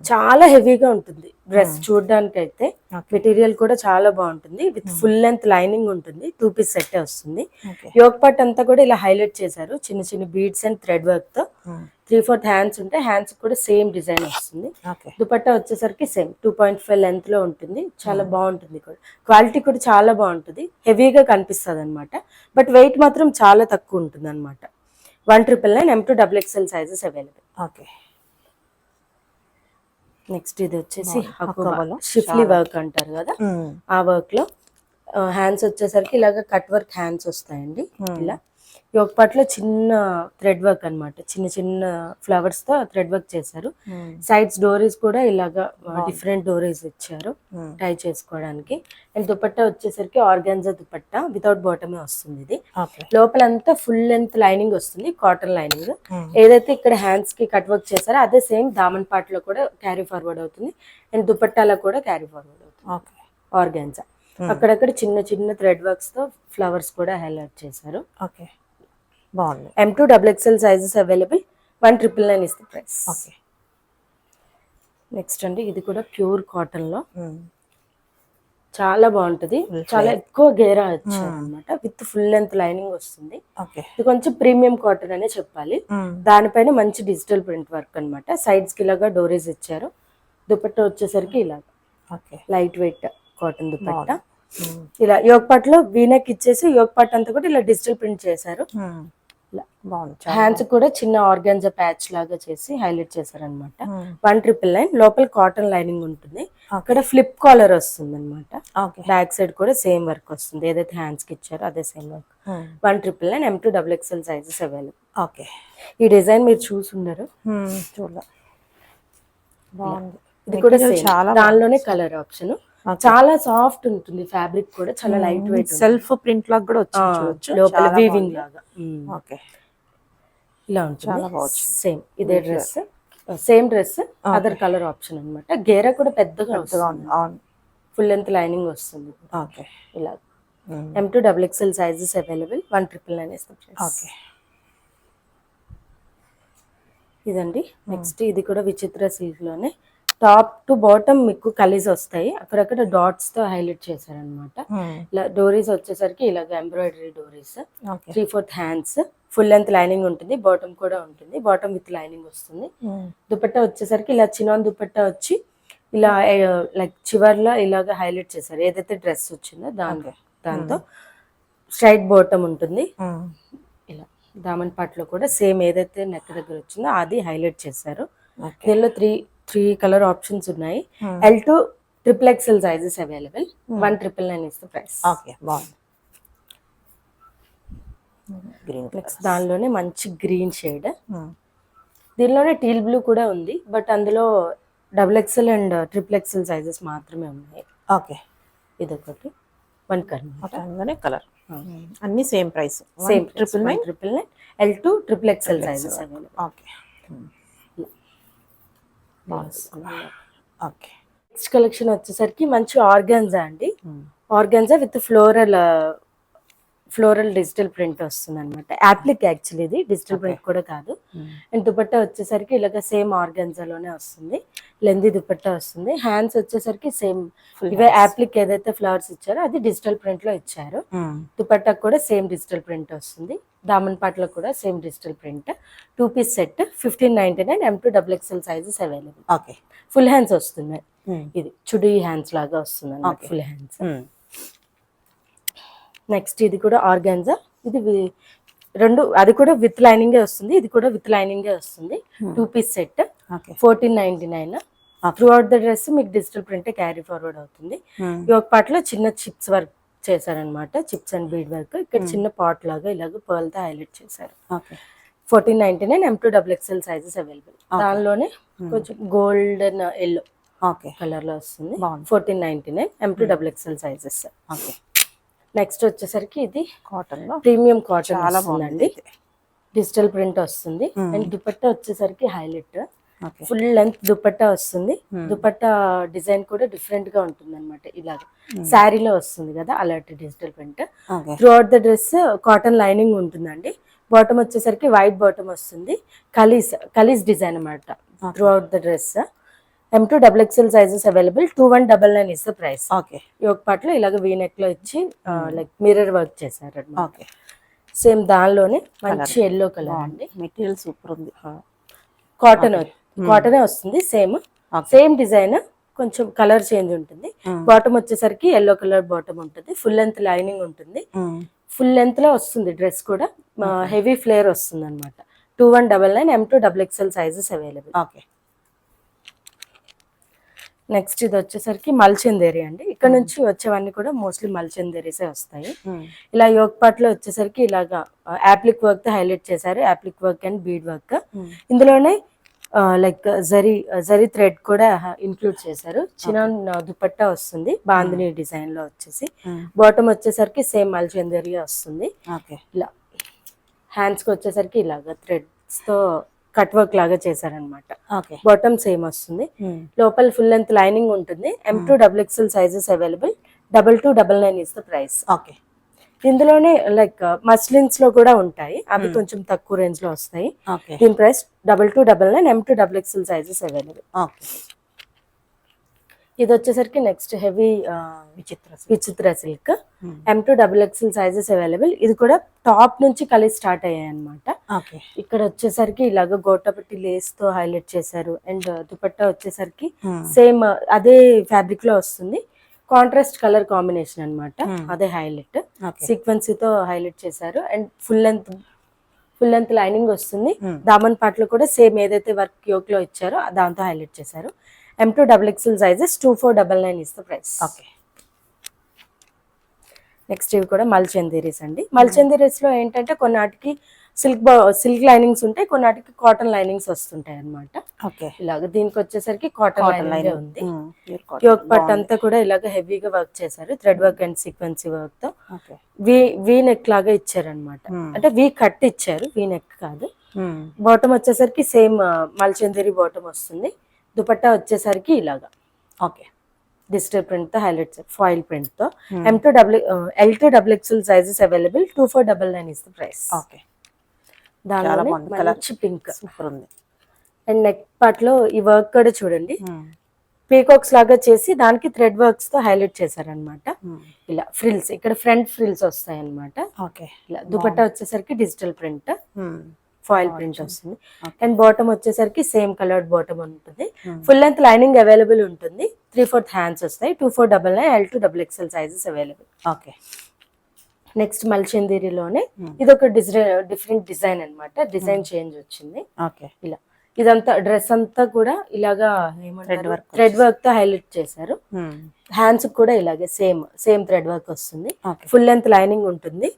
చాలా హెవీగా ఉంటుంది డ్రెస్ చూడడానికి అయితే. మెటీరియల్ కూడా చాలా బాగుంటుంది. విత్ ఫుల్ లెంత్ లైనింగ్ ఉంటుంది. 2 పీస్ సెట్ వస్తుంది. యోగ్ పార్ట్ అంతా కూడా ఇలా హైలైట్ చేశారు చిన్న చిన్న బీడ్స్ అండ్ థ్రెడ్ వర్క్ తో. 3/4 హ్యాండ్స్ ఉంటాయి. హ్యాండ్స్ కూడా సేమ్ డిజైన్ వస్తుంది. దుపట్టా వచ్చేసరికి సేమ్ 2.5 లెంత్ లో ఉంటుంది. చాలా బాగుంటుంది కూడా. క్వాలిటీ కూడా చాలా బాగుంటుంది. హెవీగా కనిపిస్తుంది అనమాట. బట్ వెయిట్ మాత్రం చాలా తక్కువ ఉంటుంది అనమాట. 1999. M2XXL sizes available. Okay. Next ఇది వచ్చేసి షిఫ్లీ వర్క్ అంటారు కదా, ఆ వర్క్ లో హ్యాండ్స్ వచ్చేసరికి ఇలాగ కట్ వర్క్ హ్యాండ్స్ వస్తాయండి. ఇలా యోగ్ పార్ట్ లో చిన్న థ్రెడ్ వర్క్ అనమాట. చిన్న చిన్న ఫ్లవర్స్ తో థ్రెడ్ వర్క్ చేశారు. సైడ్స్ డోరీస్ కూడా ఇలాగా డిఫరెంట్ డోరీస్ ఇచ్చారు టై చేసుకోవడానికి. అండ్ దుపట్టా వచ్చేసరికి ఆర్గాన్జా దుపట్టా వితౌట్ బాటమే వస్తుంది. ఇది లోపలంతా ఫుల్ లెంత్ లైనింగ్ వస్తుంది, కాటన్ లైనింగ్. ఏదైతే ఇక్కడ హ్యాండ్స్ కి కట్ వర్క్ చేశారో అదే సేమ్ దామన్ పార్ట్ లో కూడా క్యారీ ఫార్వర్డ్ అవుతుంది. అండ్ దుపట్టాలో కూడా క్యారీ ఫార్వర్డ్ అవుతుంది ఆర్గాన్జా. అక్కడక్కడ చిన్న చిన్న థ్రెడ్ వర్క్స్ తో ఫ్లవర్స్ కూడా హైలైట్ చేశారు. ఓకే, బాగుంది. M2XXL sizes available. 1999 is the price. Okay. Next అండి ఇది కూడా ప్యూర్ కాటన్ లో చాలా బాగుంటది. చాలా ఎక్కువ గేరా వచ్చారు అనమాట. విత్ ఫుల్ లెంత్ లైనింగ్ వస్తుంది. ఇది కొంచెం ప్రీమియం కాటన్ అనే చెప్పాలి. దానిపైన మంచి డిజిటల్ ప్రింట్ వర్క్ అనమాట. సైడ్స్ కి ఇలాగా డోరీస్ ఇచ్చారు. దుపట్టా వచ్చేసరికి ఇలాగా లైట్ వెయిట్ కాటన్ దుపట్టా. ఇలా యోగ్ పార్ట్ లో వీనెక్ ఇచ్చేసి యోగ్ పార్ట్ అంతా కూడా ఇలా డిజిటల్ ప్రింట్ చేశారు. హ్యాండ్స్ కూడా చిన్న ఆర్గాన్జా ప్యాచ్ లాగా చేసి హైలైట్ చేశారు అనమాట. 1999. లోపల కాటన్ లైనింగ్ ఉంటుంది. అక్కడ ఫ్లిప్ కాలర్ వస్తుంది అనమాట. బ్యాక్ సైడ్ కూడా సేమ్ వర్క్ వస్తుంది. ఏదైతే హ్యాండ్స్ కి ఇచ్చారో అదే same work. 1999. M2XXL sizes available. Okay. ఈ డిజైన్ మీరు చూసుండరు, చూడాలి. ఇది కూడా చాలా దానిలోనే కలర్ ఆప్షన్. చాలా సాఫ్ట్ ఉంటుంది. ఫ్యాబ్రిక్ కూడా చాలా లైట్ వెయిట్. సెల్ఫ్ ప్రింట్ లాగా కూడా వచ్చింది లోపల వీవింగ్ లాగా. ఓకే, ఇలా ఉంటుంది. సేమ్ ఇదే dress, same dress, other colour option అనమాట. గేరా కూడా పెద్దగా వస్తుంది. ఫుల్ లెంత్ లైనింగ్ వస్తుంది. ఓకే, ఇలా. M2XXL sizes available. 1999 is the price. Okay. ఇదండి నెక్స్ట్ ఇది కూడా విచిత్ర సిల్క్ లోనే టాప్ టు బాటమ్ మీకు కలీస్ వస్తాయి, అక్కడక్కడ డాట్స్ తో హైలైట్ చేశారనమాట. ఇలా డోరీస్ వచ్చేసరికి ఇలాగ ఎంబ్రాయిడరీ డోరీస్, 3/4 హ్యాండ్స్, ఫుల్ లెంత్ లైనింగ్ ఉంటుంది, బాటమ్ కూడా ఉంటుంది, బాటమ్ విత్ లైనింగ్ వస్తుంది. దుపట్టా వచ్చేసరికి ఇలా చినాన్ దుపట్టా వచ్చి ఇలా లైక్ చివర్లో ఇలాగ హైలైట్ చేశారు, ఏదైతే డ్రెస్ వచ్చిందో దాంతో స్ట్రైట్ బాటమ్ ఉంటుంది. ఇలా దామన్ పాట్లో కూడా సేమ్ ఏదైతే నెక్ దగ్గర వచ్చిందో అది హైలైట్ చేశారు. దీనిలో త్రీ కలర్ ఆప్షన్స్ ఉన్నాయి. L2 XXL sizes available. 1,999 is the price. Okay, బాగుంది. నెక్స్ట్ దానిలోనే మంచి గ్రీన్ షేడ్, దీనిలోనే టీల్ బ్లూ కూడా ఉంది, బట్ అందులో XXL అండ్ XXL సైజెస్ మాత్రమే ఉన్నాయి. ఓకే, ఇదొకటి 1 కలర్ అన్ని same price, same 999. L2 XXL sizes available. Okay, okay. Next collection వచ్చేసరికి మంచి ఆర్గాన్జా అండి. Organza with floral digital print వస్తుంది అనమాట. యాప్లిక్ యాక్చువల్లీ ఇది డిజిటల్ ప్రింట్ కూడా కాదు. అండ్ దుపట్టా వచ్చేసరికి ఇలాగ సేమ్ ఆర్గాన్జాలోనే వస్తుంది, లెందీ దుపట్టా వస్తుంది. హ్యాండ్స్ వచ్చేసరికి సేమ్ ఇవే యాప్లిక్ ఏదైతే ఫ్లవర్స్ ఇచ్చారో అది డిజిటల్ ప్రింట్ లో ఇచ్చారు. దుపట్టా కూడా సేమ్ డిజిటల్ ప్రింట్ వస్తుంది, దామన్ పాట్లో కూడా same digital print. 2 piece set 1599. M2 XXL sizes available. Okay, full hands వస్తున్నాయి, ఇది చుడీ హ్యాండ్స్ లాగా వస్తుంది అన్నమాట, ఫుల్ హ్యాండ్స్. నెక్స్ట్ ఇది కూడా ఆర్గాన్జా, ఇది రెండు, అది కూడా విత్ లైనింగ్ వస్తుంది, ఇది కూడా విత్ లైనింగ్ వస్తుంది. 2 piece set 1499. Throughout the dress మీకు డిజిటల్ ప్రింట్ క్యారీ ఫార్వర్డ్ అవుతుంది. ఈ ఒక పార్ట్ లో చిన్న చిప్స్ వర్క్ చేశారనమాట, చిప్స్ అండ్ బీడ్ వర్క్. ఇక్కడ చిన్న పాట్ లాగా ఇలాగ పర్ల్ తో హైలైట్ చేశారు. 1499. M2 XXL sizes available. దానిలోనే కొంచెం గోల్డెన్ ఎల్లో కలర్ లో వస్తుంది. 1499. M2 XXL sizes. నెక్స్ట్ వచ్చేసరికి ఇది కాటన్ లో ప్రీమియం కాటన్ వస్తుందండి, డిజిటల్ ప్రింట్ వస్తుంది. అండ్ దుపట్టా వచ్చేసరికి హైలైట్ ఫుల్ లెంత్ దుపట్టా వస్తుంది. దుపట్టా డిజైన్ కూడా డిఫరెంట్ గా ఉంటుంది అనమాట, ఇలాగ శారీలో వస్తుంది కదా అలాంటి digital print. Through out the dress cotton lining ఉంటుందండి. బాటమ్ వచ్చేసరికి వైట్ బాటమ్ వస్తుంది, కలీస్ డిజైన్ అనమాట through out the dress. M2 XXL sizes available. 2199 is the price. Okay, ఈ ఒక పార్ట్ లో ఇలాగ వీ నెక్ లో ఇచ్చి లైక్ మిర్రర్ వర్క్ చేశారు. ఓకే, సేమ్ దానిలోనే మంచి ఎల్లో కలర్ అండి, మెటీరియల్ సూపర్ ఉంది. కాటనే వస్తుంది, సేమ్ డిజైన్, కొంచెం కలర్ చేంజ్ ఉంటుంది. బాటమ్ వచ్చేసరికి ఎల్లో కలర్ బాటమ్ ఉంటుంది, ఫుల్ లెంత్ లైనింగ్ ఉంటుంది, ఫుల్ లెంత్ లో వస్తుంది డ్రెస్ కూడా, హెవీ ఫ్లేర్ వస్తుంది అనమాట. 2199. M2 XXL sizes available. Okay, next ఇది వచ్చేసరికి మల్చందేరి అండి. ఇక్కడ నుంచి వచ్చేవన్నీ కూడా మోస్ట్లీ మల్చందేరీసే వస్తాయి. ఇలా యోగ్ పార్ట్ లో వచ్చేసరికి ఇలాగా యాప్లిక్ వర్క్ తో హైలైట్ చేశారు, appliqué work and bead work. ఇందులోనే లైక్ జరీ థ్రెడ్ కూడా ఇంక్లూడ్ చేశారు. చిన్న దుపట్టా వస్తుంది బాందిని డిజైన్ లో వచ్చేసి. బాటమ్ వచ్చేసరికి సేమ్ మల్చందేరి వస్తుంది. ఇలా హ్యాండ్స్ కి వచ్చేసరికి ఇలాగా థ్రెడ్స్ తో కట్ వర్క్ లాగా చేశారనమాట. బాటమ్ సేమ్ వస్తుంది, లోపల ఫుల్ లెంత్ లైనింగ్ ఉంటుంది. M2 XXL sizes available. 2299 is the price. Okay, ఇందులోనే లైక్ మస్లిన్స్ లో కూడా ఉంటాయి, అవి కొంచెం తక్కువ రేంజ్ లో వస్తాయి. దీని price 2299. M2 XXL sizes available. ఇది వచ్చేసరికి నెక్స్ట్ హెవీ విచిత్ర silk. M2 XXL sizes available. ఇది కూడా టాప్ నుంచి కలిసి స్టార్ట్ అయ్యాయి అనమాట. ఇక్కడ వచ్చేసరికి ఇలాగ గోటపట్టి లేస్ తో హైలైట్ చేశారు. అండ్ దుపట్టా వచ్చేసరికి సేమ్ అదే ఫ్యాబ్రిక్ లో వస్తుంది, కాంట్రాస్ట్ కలర్ కాంబినేషన్ అన్నమాట, అదే హైలైట్. సీక్వెన్సీ తో హైలైట్ చేశారు. అండ్ ఫుల్ లెంత్ లైనింగ్ వస్తుంది. దామన్ పార్ట్ లో కూడా సేమ్ ఏదైతే వర్క్ యోక్ లో ఇచ్చారో దాంతో హైలైట్ చేశారు. M2 XXL sizes. 2499 is the price. Okay, next ఇవి కూడా మల్చందేరీస్ అండి. మల్చందేరీస్ లో ఏంటంటే కొన్నాటికి సిల్క్ లైనింగ్స్ ఉంటాయి, కొన్నాటికి కాటన్ లైనింగ్స్ వస్తుంటాయి అనమాట. ఇలాగ దీనికి వచ్చేసరికి కాటన్ లైనింగ్ ఉంది. యోక్ పట్ అంతా కూడా ఇలాగ హెవీగా వర్క్ చేశారు, థ్రెడ్ వర్క్ అండ్ సీక్వెన్సీ వర్క్ తో. వీ నెక్ లాగా ఇచ్చారనమాట, అంటే వీ కట్ ఇచ్చారు, వీ నెక్ కాదు. బాటమ్ వచ్చేసరికి సేమ్ మల్చందేరీ బాటమ్ వస్తుంది. దుపట్టా వచ్చేసరికి ఇలాగా డిజిటల్ ప్రింట్ తో హైలైట్ ఫాయిల్ ప్రింట్ తో. L2 XXL sizes available. 2499 is the price. దానిలో మంచి పింక్ సూపర్ ఉంది. అండ్ నెక్ పార్ట్ లో ఈ వర్క్ కూడా చూడండి, పీకాక్స్ లాగా చేసి దానికి థ్రెడ్ వర్క్స్ తో హైలైట్ చేశారనమాట. ఇలా ఫ్రిల్స్ ఇక్కడ ఫ్రంట్ ఫ్రిల్స్ వస్తాయి అనమాట. ఓకే. ఇలా దుపట్టా వచ్చేసరికి డిజిటల్ ప్రింట్, ఫాయిల్ ప్రింట్ వస్తుంది. అండ్ బాటమ్ వచ్చేసరికి సేమ్ కలర్డ్ బాటమ్ ఉంటుంది. ఫుల్ లెంత్ లైనింగ్ అవైలబుల్ ఉంటుంది. 3/4 హ్యాండ్స్ వస్తాయి. 2499 L2 XXL sizes available. Okay. Next మల్చందేరిలోనే ఇది ఒక డిఫరెంట్ డిజైన్ అన్నమాట. డిజైన్ చేంజ్ వచ్చింది. ఓకే. ఇలా ఇదంతా డ్రెస్ అంతా కూడా ఇలాగా థ్రెడ్ వర్క్ తో హైలైట్ చేశారు. హ్యాండ్స్ కూడా ఇలాగే సేమ్ థ్రెడ్ వర్క్ వస్తుంది. ఫుల్ లెంత్ లైనింగ్ ఉంటుంది.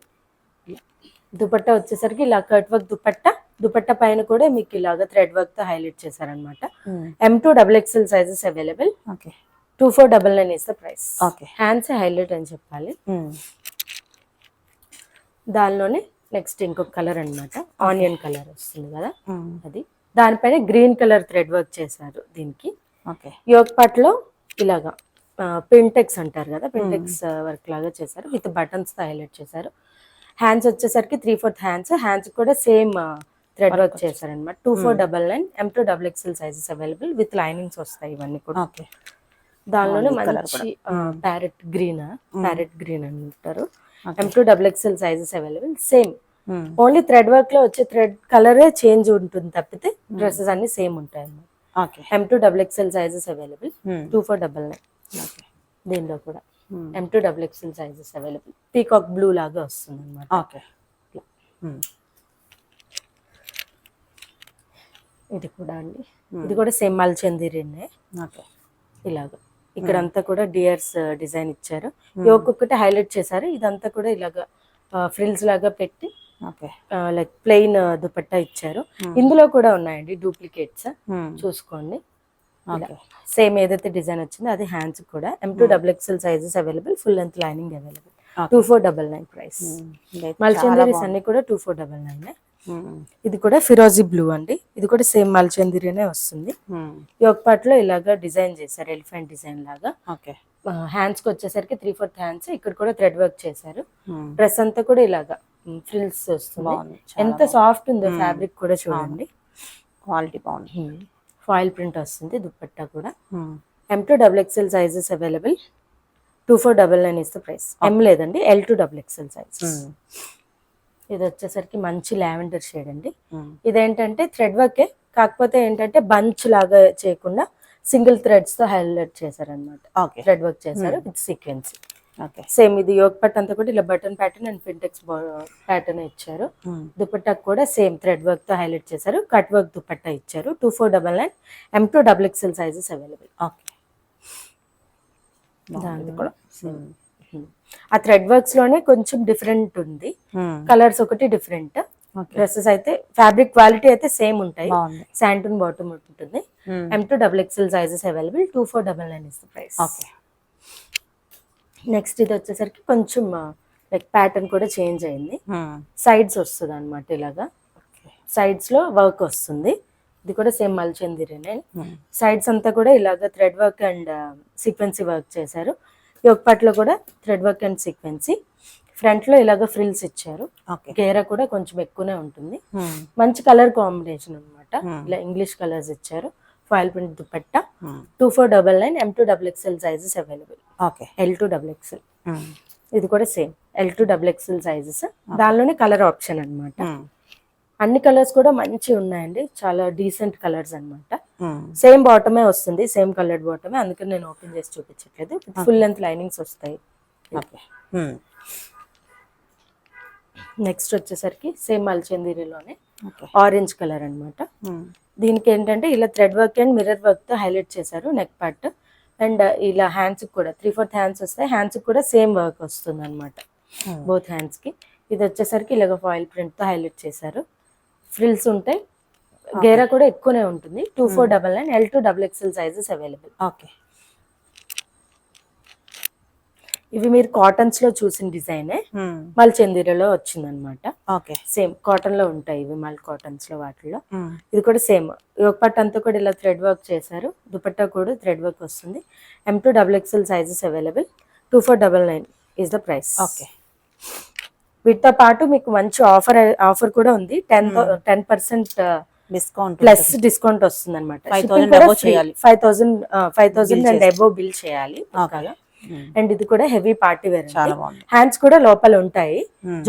దుపట్టా వచ్చేసరికి ఇలా కట్ వర్క్ దుపట్టా పైన కూడా మీకు ఇలాగా థ్రెడ్ వర్క్ తో హైలైట్ చేశారనమాట. M2 XXL sizes available. 2499 is the price. Hands highlight అని చెప్పాలి. దానిలోనే నెక్స్ట్ ఇంకొక కలర్ అన్నమాట. ఆనియన్ కలర్ వస్తుంది కదా, అది దానిపైన గ్రీన్ కలర్ థ్రెడ్ వర్క్ చేశారు. దీనికి యోక్ పార్ట్ లో ఇలాగా పింటెక్స్ అంటారు కదా, పింటెక్స్ వర్క్ లాగా చేశారు. విత్ బటన్స్ తో హైలైట్ చేశారు. హ్యాండ్స్ వచ్చేసరికి 3/4 హ్యాండ్స్ కూడా సేమ్ థ్రెడ్ వర్క్ చేశారనమాట. 2499 M2 XXL sizes available with linings వస్తాయి ఇవన్నీ కూడా. దానిలోనే మంచి ప్యారెట్ గ్రీన్ అంటారు. M2 XXL sizes available. Same only thread work లో వచ్చే థ్రెడ్ కలరే చేంజ్ ఉంటుంది తప్పితే డ్రెస్సెస్ అన్ని సేమ్ ఉంటాయి అన్నమాట. M2 XXL sizes available. 2499. దీనిలో కూడా M2 XXL sizes available. Peacock blue లాగా వస్తుంది అనమాట. ఇది కూడా అండి, ఇది కూడా సేమ్ మల్చందిరినే. ఇలాగా ఇక్కడంతా కూడా డియర్స్ డిజైన్ ఇచ్చారు. ఒక్కొక్కటి హైలైట్ చేశారు. ఇదంతా కూడా ఇలాగా ఫ్రిల్స్ లాగా పెట్టి లైక్ ప్లెయిన్ దుపట్టా ఇచ్చారు. ఇందులో కూడా ఉన్నాయండి డూప్లికేట్స్, చూసుకోండి. సేమ్ ఏదైతే డిజైన్ వచ్చిందో అది హ్యాండ్స్ కూడా. M2 XXL sizes available. Full length lining available. 2499 price. మల్చందిరీస్ అన్ని కూడా 2499. ఇది కూడా ఫిరోజీ బ్లూ అండి. ఇది కూడా సేమ్ మల్చందిరీనే వస్తుంది. యోక్ పార్ట్ లో ఇలాగా డిజైన్ చేశారు, ఎలిఫెంట్ డిజైన్ లాగా. హ్యాండ్స్ కి వచ్చేసరికి 3/4 హ్యాండ్స్. ఇక్కడ కూడా థ్రెడ్ వర్క్ చేశారు. డ్రెస్ అంతా కూడా ఇలాగా ఫ్రిల్స్ వస్తుంది. ఎంత సాఫ్ట్ ఉందో ఫ్యాబ్రిక్ కూడా చూడండి. క్వాలిటీ బాగుంది. ఫాయిల్ ప్రింట్ వస్తుంది. దుపట్టా కూడా. M2 XXL sizes available. 2499 is the price. M లేదండి, L2 XXL సైజ్. ఇది వచ్చేసరికి మంచి లావెండర్ షేడ్ అండి. ఇదేంటంటే థ్రెడ్ వర్కే, కాకపోతే ఏంటంటే బంచ్ లాగా చేయకుండా సింగిల్ థ్రెడ్స్ తో హైలైట్ చేశారనమాట. థ్రెడ్ వర్క్ చేశారు విత్ సీక్వెన్స్. సేమ్ ఇది యోక్ పట్ అంతా కూడా ఇలా button pattern and pintucks pattern ఇచ్చారు. దుపట్టా కూడా సేమ్ థ్రెడ్ వర్క్ తో హైలైట్ చేశారు. కట్ వర్క్ దుపట్టా ఇచ్చారు. 2499. M2 XXL sizes available. ఆ థ్రెడ్ వర్క్స్ లోనే కొంచెం డిఫరెంట్ ఉంది. కలర్స్ ఒకటి డిఫరెంట్. డ్రెస్సెస్ అయితే ఫ్యాబ్రిక్ క్వాలిటీ అయితే సేమ్ ఉంటాయి. శాంటూన్ బాటమ్ ఉంటుంది. M2 XXL sizes available. 2499 is the price. Next ఇది వచ్చేసరికి కొంచెం లైక్ ప్యాటర్న్ కూడా చేంజ్ అయింది. సైడ్స్ వస్తుంది అనమాట. ఇలాగా సైడ్స్ లో వర్క్ వస్తుంది. ఇది కూడా సేమ్ మల్చందిరినే. సైడ్స్ అంతా కూడా ఇలాగా థ్రెడ్ వర్క్ అండ్ సీక్వెన్సీ వర్క్ చేశారు. యోక్ పార్ట్ లో కూడా థ్రెడ్ వర్క్ అండ్ సీక్వెన్సీ. ఫ్రంట్ లో ఇలాగా ఫ్రిల్స్ ఇచ్చారు. గేరా కూడా కొంచెం ఎక్కువనే ఉంటుంది. మంచి కలర్ కాంబినేషన్ అనమాట. ఇలా ఇంగ్లీష్ కలర్స్ ఇచ్చారు. Foil print dupatta. 2499. M2 XXL sizes available. L2 XXL. ఇది కూడా సేమ్ L2 XXL సైజెస్. దానిలోనే కలర్ ఆప్షన్ అన్నమాట. అన్ని కలర్స్ కూడా మంచి ఉన్నాయండి. చాలా డీసెంట్ కలర్స్ అన్నమాట. సేమ్ బాటమే వస్తుంది, సేమ్ కలర్డ్ బాటమే. అందుకని నేను ఓపెన్ చేసి చూపించట్లేదు. ఫుల్ లెంత్ లైనింగ్స్ వస్తాయి. నెక్స్ట్ వచ్చేసరికి సేమ్ మల్చందిరిలోనే ఆరెంజ్ కలర్ అన్నమాట. దీనికి ఏంటంటే ఇలా thread work and mirror work తో హైలైట్ చేశారు నెక్ పార్ట్. అండ్ ఇలా హ్యాండ్స్ కూడా 3/4 హ్యాండ్స్ వస్తాయి. హ్యాండ్స్ కూడా సేమ్ వర్క్ వస్తుంది అనమాట బోత్ హ్యాండ్స్ కి. ఇది వచ్చేసరికి ఇలాగ ఫాయిల్ ప్రింట్ తో హైలైట్ చేశారు. ఫ్రిల్స్ ఉంటాయి. గేరా కూడా ఎక్కువనే ఉంటుంది. 2499. L2 XXL sizes available. ఇవి మీరు కాటన్స్ లో చూసిన డిజైనే మల్చందిరిలో వచ్చింది అనమాట. సేమ్ కాటన్ లో ఉంటాయి ఇవి, మల్ కాటన్స్ లో వాటిలో. ఇది కూడా సేమ్ యోక్ పార్ట్ అంతా కూడా ఇలా థ్రెడ్ వర్క్ చేశారు. దుపట్టా కూడా థ్రెడ్ వర్క్ వస్తుంది. M2 XXL sizes available. 2499 is the price. వీటితో పాటు మీకు మంచి ఆఫర్ కూడా ఉంది. 10% డిస్కౌంట్ ప్లస్ డిస్కౌంట్ వస్తుంది అనమాట. 5,000 above చేయాలి. 5,000 అండ్ అబోవ్ బిల్ చేయాలి పక్కాగా. అండ్ ఇది కూడా హెవీ పార్టీ వేర్. చాలా బాగుంది. హ్యాండ్స్ కూడా లోపల ఉంటాయి,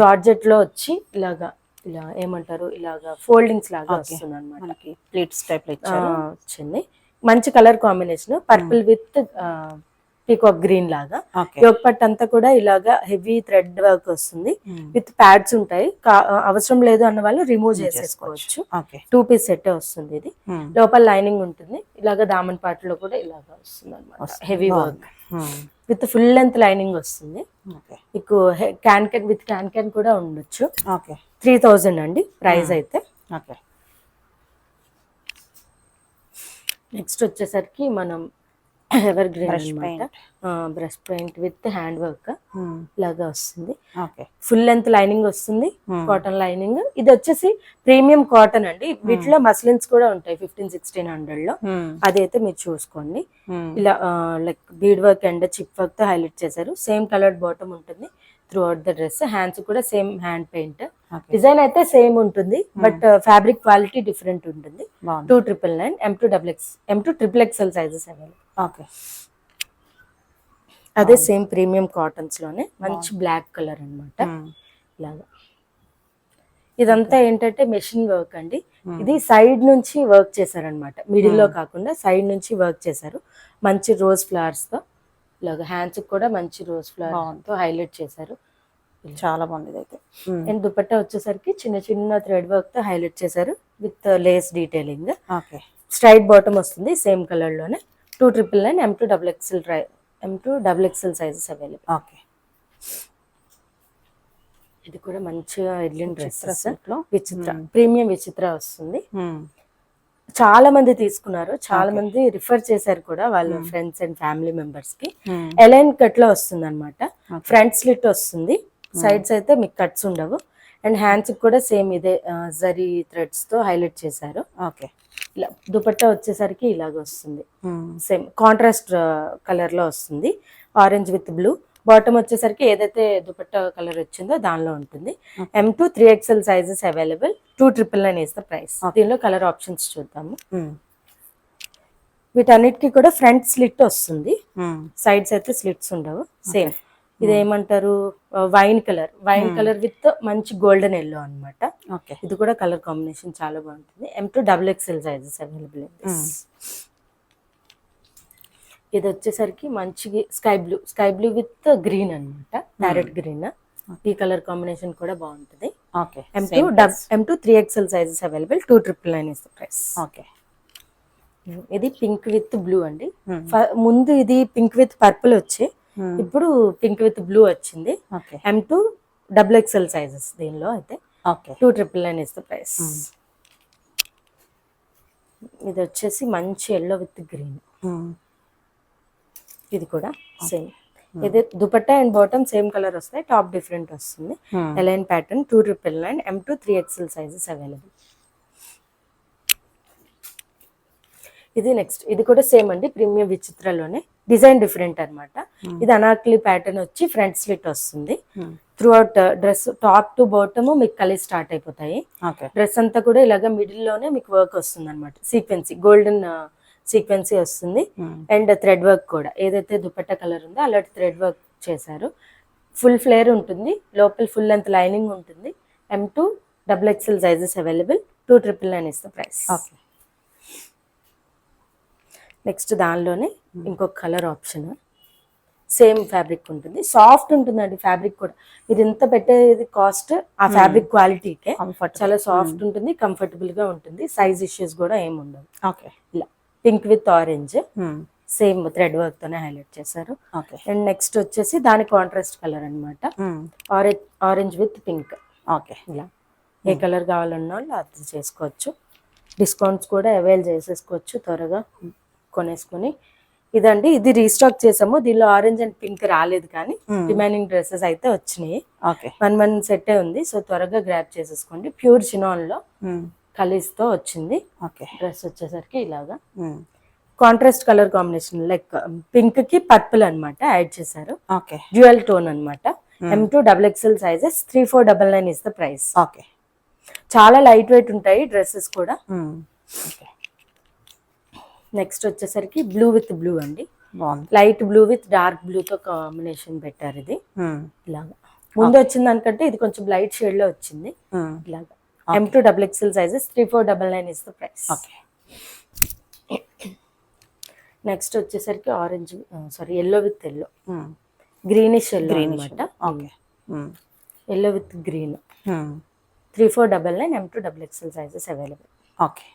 జార్జెట్ లో వచ్చి ఇలాగా ఇలా ఏమంటారు ఇలాగా ఫోల్డింగ్స్ లాగా వస్తుంది అనమాట. మనకి ప్లేట్స్ టైప్ లో ఇచ్చారు. వచ్చింది మంచి colour combination, purple with peacock green లాగా. ఓకే. యోగ్ పట్ అంతా కూడా ఇలాగా హెవీ థ్రెడ్ వర్క్ వస్తుంది, విత్ ప్యాడ్స్ ఉంటాయి. అవసరం లేదు అన్న వాళ్ళు రిమూవ్ చేసేసుకోవచ్చు. ఓకే. 2 పీస్ సెట్ వస్తుంది ఇది. లోపల లైనింగ్ ఉంటుంది, ఇలాగా దామన్ పాటలో కూడా ఇలాగా వస్తుంది అనమాట. Heavy work with full length lining వస్తుంది. మీకు క్యాన్ విత్ క్యాన్ కూడా ఉండొచ్చు. 3,000 అండి ప్రైస్ అయితే. ఓకే. నెక్స్ట్ వచ్చేసరికి మనం ఎవర్ గ్రీన్ అనమాట, brush paint with hand work లాగా వస్తుంది. ఫుల్ లెంత్ లైనింగ్ వస్తుంది, కాటన్ లైనింగ్. ఇది వచ్చేసి ప్రీమియం కాటన్ అండి. వీటిలో మస్లిన్స్ కూడా ఉంటాయి 1500-1600 లో, అదైతే మీరు చూసుకోండి. ఇలా like bead work and chip work తో హైలైట్ చేశారు. సేమ్ కలర్డ్ బాటమ్ ఉంటుంది through out the dress. Hands కూడా సేమ్ హ్యాండ్ పెయింట్. డిజైన్ అయితే సేమ్ ఉంటుంది, బట్ ఫ్యాబ్రిక్ క్వాలిటీ డిఫరెంట్ ఉంటుంది. 2,999, M2XXL సైజెస్ అవైలబుల్. ఓకే. అదే సేమ్ ప్రీమియం కాటన్స్ లోనే మంచి బ్లాక్ కలర్ అన్నమాట. ఇలాగా ఇదంతా ఏంటంటే మెషిన్ వర్క్ అండి. ఇది సైడ్ నుంచి వర్క్ చేశారనమాట, మిడిల్ లో కాకుండా సైడ్ నుంచి వర్క్ చేశారు. మంచి రోజ్ ఫ్లవర్స్ తో ఇలాగా హ్యాండ్స్ కూడా మంచి రోజ్ ఫ్లవర్ తో హైలైట్ చేశారు. చాలా బాగుంది అయితే. అండ్ దుపట్టా వచ్చేసరికి చిన్న చిన్న థ్రెడ్ వర్క్ తో హైలైట్ చేశారు with lace detailing. Straight bottom వస్తుంది సేమ్ కలర్ లోనే. 2,999, M2XXL సైజెస్ అవైలబుల్. ఓకే. ఇది కూడా మంచిగా ఎడ్లిన్ డ్రెస్ విచిత్ర ప్రీమియం విచిత్ర వస్తుంది. చాలా మంది తీసుకున్నారు, చాలా మంది రిఫర్ చేశారు కూడా వాళ్ళ ఫ్రెండ్స్ అండ్ ఫ్యామిలీ మెంబర్స్ కి. ఎలైన్ కట్ లో వస్తుంది అనమాట. ఫ్రంట్ స్లిట్ వస్తుంది, సైడ్స్ అయితే మీకు కట్స్ ఉండవు. అండ్ హ్యాండ్స్ కూడా సేమ్ ఇదే జరీ థ్రెడ్స్ తో హైలైట్ చేశారు. ఓకే. ఇలా దుపట్టా వచ్చేసరికి ఇలాగ వస్తుంది, సేమ్ కాంట్రాస్ట్ కలర్ లో వస్తుంది, ఆరెంజ్ విత్ బ్లూ. బాటమ్ వచ్చేసరికి ఏదైతే దుపట్టా కలర్ వచ్చిందో దానిలో ఉంటుంది. M2-3XL sizes available. 2,999 is the price. దీనిలో కలర్ ఆప్షన్స్ చూద్దాము. వీటన్నిటికీ కూడా ఫ్రంట్ స్లిట్ వస్తుంది, సైడ్స్ అయితే స్లిట్స్ ఉండవు. సేమ్ ఇదేమంటారు వైన్ కలర్ విత్ మంచి గోల్డెన్ ఎల్లో అనమాట. ఇది కూడా కలర్ కాంబినేషన్ చాలా బాగుంటుంది. M2XXL sizes available. ఇది వచ్చేసరికి మంచి స్కై బ్లూ విత్ గ్రీన్ అనమాట, ప్యారెట్ గ్రీన్. ఈ కలర్ కాంబినేషన్ కూడా బాగుంటుంది. M2-3XL sizes available. 2,999 is the price. Okay. ఇది పింక్ విత్ బ్లూ అండి. ముందు ఇది పింక్ విత్ పర్పుల్ వచ్చి ఇప్పుడు పింక్ విత్ బ్లూ వచ్చింది. M2XXL సైజెస్ దీనిలో అయితే. 2,999 ఇస్ ద ప్రైస్. ఇది వచ్చేసి మంచి ఎల్లో విత్ గ్రీన్. ఇది కూడా సేమ్. ఇది dupatta and bottom same colour వస్తాయి, టాప్ డిఫరెంట్ వస్తుంది. A-line pattern. 2,999, M2-3XL sizes available. ఇది నెక్స్ట్, ఇది కూడా సేమ్ అండి, ప్రీమియం విచిత్రలోనే. డిజైన్ డిఫరెంట్ అనమాట. ఇది అనార్కలి ప్యాటర్న్ వచ్చి ఫ్రంట్ స్లిట్ వస్తుంది. Through out dress top to bottom మీకు కలిసి స్టార్ట్ అయిపోతాయి. డ్రెస్ అంతా కూడా ఇలాగా మిడిల్ లోనే మీకు వర్క్ వస్తుంది అనమాట. సీక్వెన్సీ గోల్డెన్ సీక్వెన్సీ వస్తుంది. అండ్ థ్రెడ్ వర్క్ కూడా ఏదైతే దుపట్టా కలర్ ఉందో అలాంటి థ్రెడ్ వర్క్ చేశారు. ఫుల్ ఫ్లేర్ ఉంటుంది, లోపల ఫుల్ లెంత్ లైనింగ్ ఉంటుంది. M2XXL sizes available. 2,999 is the price. Next దానిలోనే ఇంకొక కలర్ ఆప్షన్, సేమ్ ఫ్యాబ్రిక్ ఉంటుంది, సాఫ్ట్ ఉంటుందండి ఫ్యాబ్రిక్ కూడా. ఇది ఎంత పెట్టేది కాస్ట్ ఆ ఫ్యాబ్రిక్ క్వాలిటీకే. చాలా సాఫ్ట్ ఉంటుంది, కంఫర్టబుల్ గా ఉంటుంది. సైజ్ ఇష్యూస్ కూడా ఏమి ఉండవు. ఇలా pink with orange same thread work తోనే హైలైట్ చేశారు. అండ్ నెక్స్ట్ వచ్చేసి దాని కాంట్రాస్ట్ కలర్ అనమాట, ఆరెంజ్ విత్ పింక్. ఇలా ఏ కలర్ కావాలన్నా వాళ్ళు అది చేసుకోవచ్చు. డిస్కౌంట్స్ కూడా అవైల్ చేసేసుకోవచ్చు త్వరగా కొనేసుకుని. ఇదండి, ఇది రీస్టాక్ చేసాము. దీనిలో ఆరెంజ్ అండ్ పింక్ రాలేదు, కానీ రిమైనింగ్ డ్రెస్సెస్ అయితే వచ్చినాయి. 1 సెట్టే ఉంది, సో త్వరగా గ్రాప్ చేసేసుకోండి. ప్యూర్ చినాన్ లో కలీస్ తో వచ్చింది డ్రెస్. వచ్చేసరికి ఇలాగా contrast colour combination, like pink కి పర్పుల్ అనమాట యాడ్ చేశారు. డ్యూయల్ టోన్ అనమాట. M2XXL sizes. 3,499 is the price. చాలా లైట్ వెయిట్ ఉంటాయి డ్రెస్సెస్ కూడా. ఉమ్, నెక్స్ట్ వచ్చేసరికి బ్లూ విత్ బ్లూ అండి, బాగుంది. లైట్ బ్లూ విత్ డార్క్ బ్లూతో కాంబినేషన్ పెట్టారు ఇది. ఉమ్, ఇలాగా ముందు వచ్చిన దానికంటే ఇది కొంచెం లైట్ షేడ్ లో వచ్చింది. ఉమ్, ఇలాగా M2 XXL sizes 3499 is the price. Okay. Next వచ్చేసరికి orange sorry yellow with yellow, um, greenish yellow అనమాట. Okay. Um, yellow with green um, 3499 M2 XXL sizes available. Okay.